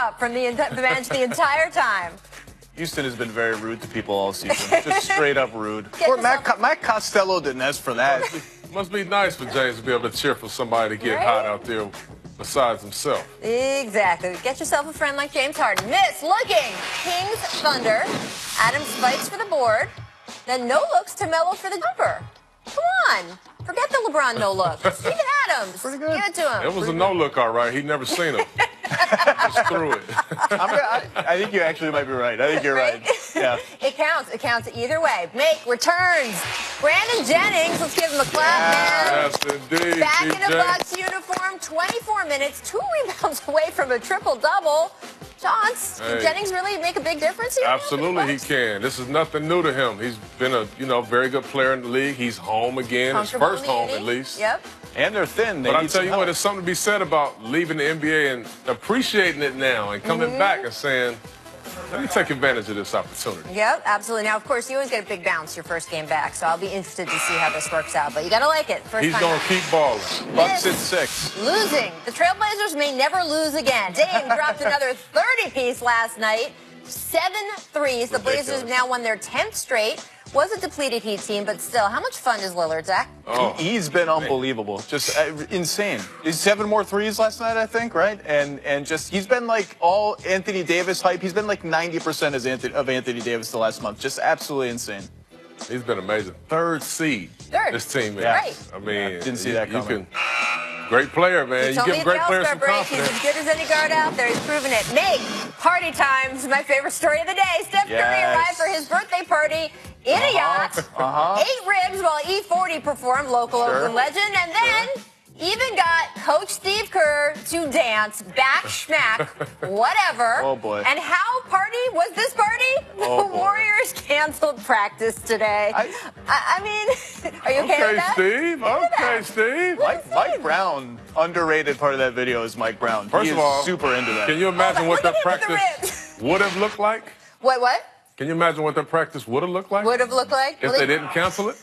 up from the bench the entire time. Houston has been very rude to people all season. Just straight up rude. Poor Matt Costello didn't ask for that. Must be nice for James to be able to cheer for somebody to get hot out there besides himself. Exactly. Get yourself a friend like James Harden. Miss looking. Kings Thunder. Adams fights for the board. Then no looks to Melo for the jumper. Come on. Forget the LeBron no look. Steven Adams. Pretty good. Give it to him. It was a no look, all right. He'd never seen him. Just threw it. I think you actually might be right. I think you're right. Yeah. It counts. It counts either way. Make returns. Brandon Jennings. Let's give him a clap, man. Yes, indeed. Back in a DJ. Bucks uniform. 24 minutes. 2 rebounds away from a triple-double. Johns, can Jennings really make a big difference here? Absolutely, he can. This is nothing new to him. He's been a very good player in the league. He's home again. His first home, at least. Yep. And they're thin. But I tell you what, there's something to be said about leaving the NBA and appreciating it now and coming back and saying, let me take advantage of this opportunity. Yep, absolutely. Now, of course, you always get a big bounce your first game back, so I'll be interested to see how this works out. But you got to like it. He's going to keep balling. Bucks at 6. Losing. The Trailblazers may never lose again. Dame dropped another 30-piece last night. 7 threes. The Blazers have now won their 10th straight. Was a depleted Heat team, but still, how much fun is Lillard, Zach? Oh, he's been unbelievable, just insane. He's 7 more threes last night, I think, right? And just he's been like all Anthony Davis hype. He's been like 90% of Anthony Davis the last month. Just absolutely insane. He's been amazing. 3rd seed. This team is. Right. I mean, didn't see that coming. Great player, man. You give great players some confidence. He's as good as any guard out there. He's proven it. Nate, party time is my favorite story of the day. Steph Curry arrived for his birthday party in a yacht. 8 ribs while E40 performed, local Oakland legend, and then even got Coach Steve Kerr to dance, back schmack, whatever. Oh, boy. And how party was this party? The Warriors canceled practice today. I mean, are you okay with that? Steve. Okay, Steve. Mike Brown, underrated part of that video is Mike Brown. First of all, super into that. Can you imagine what look that at him with the practice would have looked like? What? Can you imagine what that practice would have looked like? Would have looked like? If they didn't cancel it?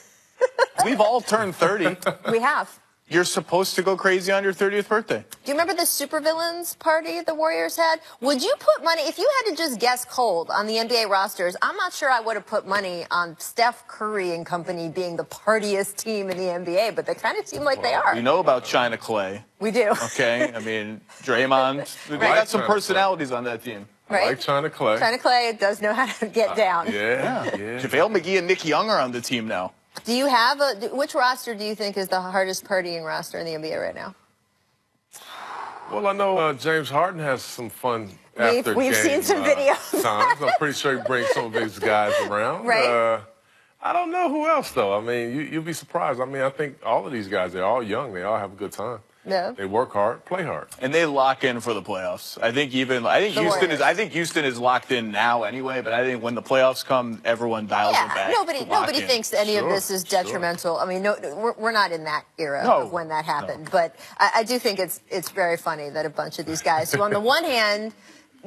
We've all turned 30. We have. You're supposed to go crazy on your 30th birthday. Do you remember the supervillains party the Warriors had? Would you put money, if you had to just guess cold on the NBA rosters, I'm not sure I would have put money on Steph Curry and company being the partiest team in the NBA, but they kind of seem like they are. We know about China Clay. We do. Okay, I mean, Draymond. They got some personalities on that team. Right? Like China Clay. China Clay does know how to get down. Yeah. JaVale McGee and Nick Young are on the team now. Do you have which roster do you think is the hardest partying roster in the NBA right now? Well, I know James Harden has some fun after We've seen some videos. Times. I'm pretty sure he brings some of his guys around. Right. I don't know who else, though. I mean, you'll be surprised. I mean, I think all of these guys, they're all young. They all have a good time. Yeah. They work hard, play hard. And they lock in for the playoffs. I think Houston is locked in now anyway, but I think when the playoffs come, everyone dials it back. Nobody thinks any of this is detrimental. I mean, we're not in that era of when that happened. But I do think it's very funny that a bunch of these guys who on the one hand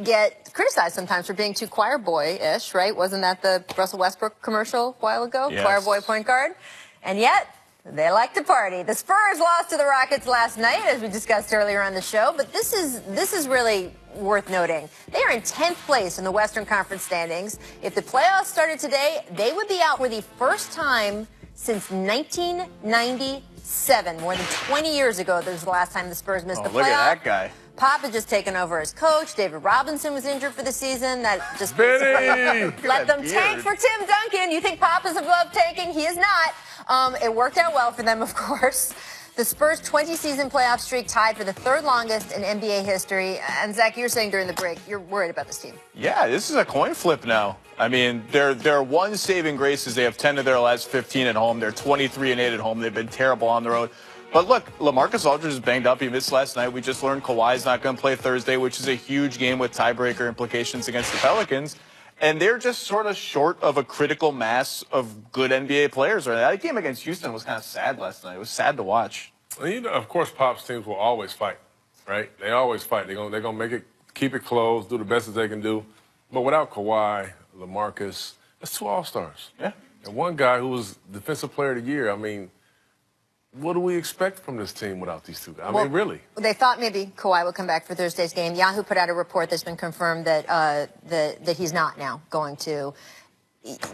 get criticized sometimes for being too choir boy-ish, right? Wasn't that the Russell Westbrook commercial a while ago? Yes. Choir boy point guard. And yet they like to party. The Spurs lost to the Rockets last night, as we discussed earlier on the show, but this is really worth noting. They are in 10th place in the Western Conference standings. If the playoffs started today, they would be out for the first time since 1997. More than 20 years ago, that was the last time the Spurs missed the playoffs. Look at that guy. Pop had just taken over as coach. David Robinson was injured for the season. That just let them tank for Tim Duncan. You think Pop is above tanking? He is not. It worked out well for them, of course. The Spurs' 20-season playoff streak tied for the 3rd longest in NBA history. And, Zach, you were saying during the break you're worried about this team. Yeah, this is a coin flip now. I mean, their one saving grace is they have 10 of their last 15 at home. They're 23-8 at home. They've been terrible on the road. But look, LaMarcus Aldridge is banged up. He missed last night. We just learned Kawhi's not going to play Thursday, which is a huge game with tiebreaker implications against the Pelicans. And they're just sort of short of a critical mass of good NBA players. That game against Houston was kind of sad last night. It was sad to watch. Well, you know, of course, Pop's teams will always fight, right? They always fight. They're gonna make it, keep it close, do the best that they can do. But without Kawhi, LaMarcus, that's 2 All-Stars. Yeah. And one guy who was Defensive Player of the Year. I mean, what do we expect from this team without these two guys? Well, I mean, really. They thought maybe Kawhi would come back for Thursday's game. Yahoo put out a report that's been confirmed that that he's not now going to.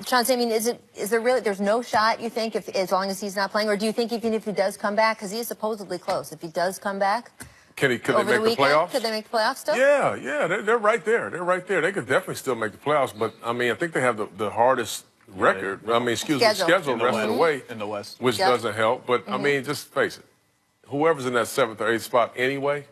Chauncey, I mean, is there really, there's no shot, you think, if as long as he's not playing? Or do you think even if he does come back, because he is supposedly close, if he does come back, could they make the playoffs? Could they make the playoffs still? Yeah, they're right there. They're right there. They could definitely still make the playoffs, but, I mean, I think they have the hardest record, schedule the rest of the way. In the West. Which doesn't help, but, I mean, just face it. Whoever's in that 7th or 8th spot anyway,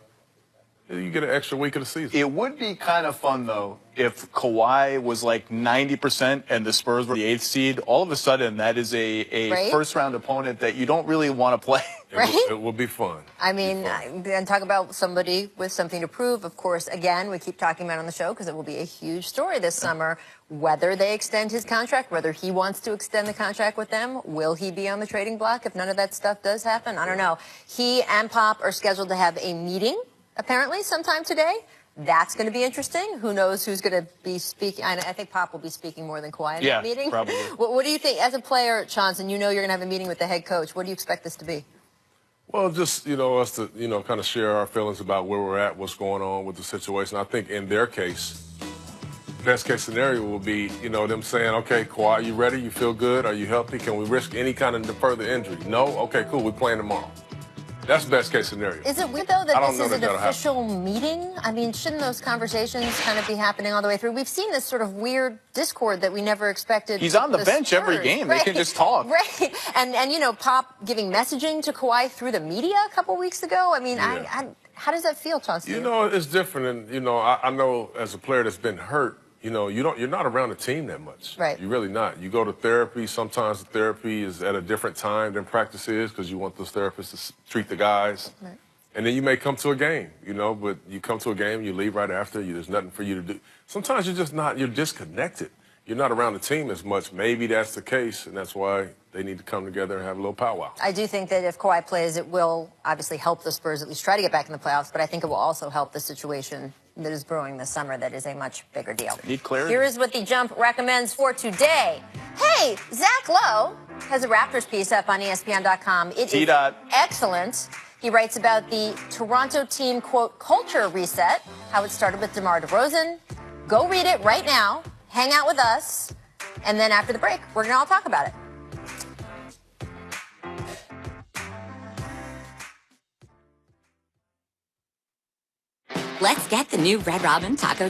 you get an extra week of the season. It would be kind of fun, though, if Kawhi was like 90% and the Spurs were the 8th seed. All of a sudden, that is a first-round opponent that you don't really want to play. Right? It will be fun. I mean, and talk about somebody with something to prove. Of course, again, we keep talking about on the show because it will be a huge story this summer. Whether they extend his contract, whether he wants to extend the contract with them, will he be on the trading block if none of that stuff does happen? I don't know. He and Pop are scheduled to have a meeting, apparently, sometime today. That's going to be interesting. Who knows who's going to be speaking? I think Pop will be speaking more than Kawhi in that meeting. Probably. What do you think, as a player, Chauncey, you know you're going to have a meeting with the head coach. What do you expect this to be? Well, just, us to, kind of share our feelings about where we're at, what's going on with the situation. I think in their case, best case scenario will be, them saying, okay, Kawhi, you ready? You feel good? Are you healthy? Can we risk any kind of further injury? No? Okay, cool. We're playing tomorrow. That's best case scenario. Is it weird, though, that this is an official meeting? I mean, shouldn't those conversations kind of be happening all the way through? We've seen this sort of weird discord that we never expected. He's on the bench every game. They can just talk. Right. And Pop giving messaging to Kawhi through the media a couple weeks ago. I mean, how does that feel, Chauncey? It's different. And, I know as a player that's been hurt, you're not around the team that much. Right. You're really not. You go to therapy. Sometimes the therapy is at a different time than practice is because you want those therapists to treat the guys. Right. And then you may come to a game, but you come to a game, you leave right after. There's nothing for you to do. Sometimes you're disconnected. You're not around the team as much. Maybe that's the case, and that's why they need to come together and have a little powwow. I do think that if Kawhi plays, it will obviously help the Spurs at least try to get back in the playoffs, but I think it will also help the situation that is brewing this summer that is a much bigger deal. Need clarity. Here is what the Jump recommends for today. Hey, Zach Lowe has a Raptors piece up on ESPN.com. It is excellent. He writes about the Toronto team, quote, culture reset, how it started with DeMar DeRozan. Go read it right now. Hang out with us. And then after the break, we're going to all talk about it. Let's get the new Red Robin Taco